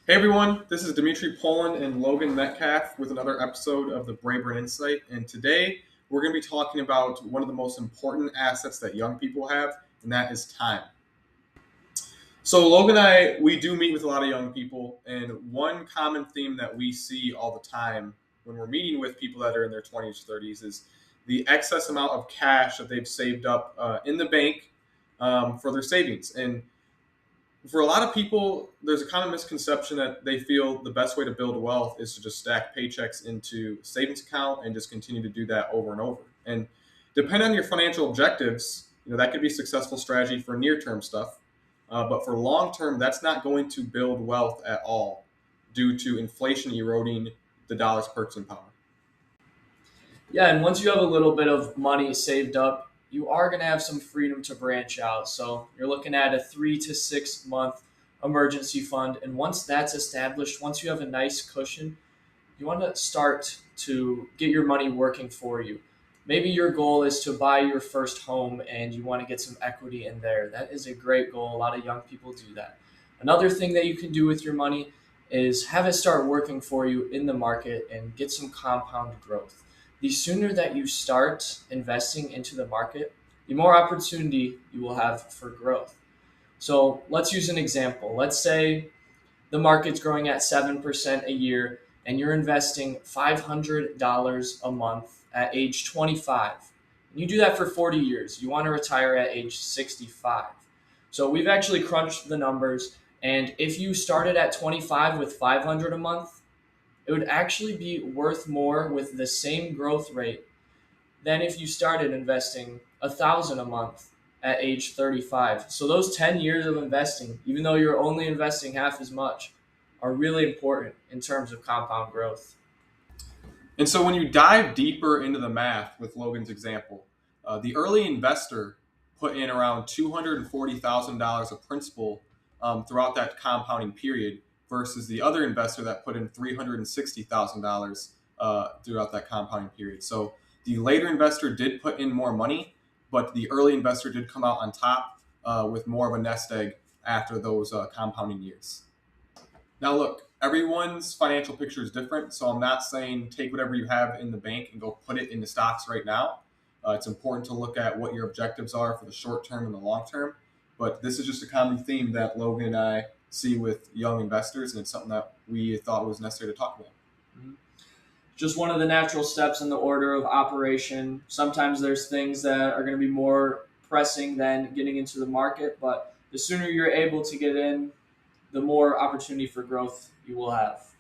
Hey everyone, this is Dimitri Poland and Logan Metcalf with another episode of the Braeburn Insight. And today we're going to be talking about one of the most important assets that young people have, and that is time. So, Logan and I, we do meet with a lot of young people, and one common theme that we see all the time when we're meeting with people that are in their 20s, 30s is the excess amount of cash that they've saved up in the bank for their savings. And for a lot of people, there's a common misconception that they feel the best way to build wealth is to just stack paychecks into a savings account and just continue to do that over and over. And depending on your financial objectives, that could be a successful strategy for near-term stuff. But for long-term, that's not going to build wealth at all due to inflation eroding the dollar's purchasing power. Yeah, and once you have a little bit of money saved up, you are going to have some freedom to branch out. So you're looking at a 3 to 6 month emergency fund. And once that's established, once you have a nice cushion, you want to start to get your money working for you. Maybe your goal is to buy your first home and you want to get some equity in there. That is a great goal. A lot of young people do that. Another thing that you can do with your money is have it start working for you in the market and get some compound growth. The sooner that you start investing into the market, the more opportunity you will have for growth. So let's use an example. Let's say the market's growing at 7% a year and you're investing $500 a month at age 25. And you do that for 40 years. You want to retire at age 65. So we've actually crunched the numbers. And if you started at 25 with 500 a month, it would actually be worth more with the same growth rate than if you started investing 1,000 a month at age 35. So those 10 years of investing, even though you're only investing half as much, are really important in terms of compound growth. And so when you dive deeper into the math with Logan's example, the early investor put in around $240,000 of principal throughout that compounding period versus the other investor that put in $360,000 throughout that compounding period. So the later investor did put in more money, but the early investor did come out on top with more of a nest egg after those compounding years. Now, look, everyone's financial picture is different, so I'm not saying take whatever you have in the bank and go put it into stocks right now. It's important to look at what your objectives are for the short term and the long term. But this is just a common theme that Logan and I see with young investors, and it's something that we thought was necessary to talk about. Mhm. Just one of the natural steps in the order of operation. Sometimes there's things that are going to be more pressing than getting into the market, but the sooner you're able to get in, the more opportunity for growth you will have.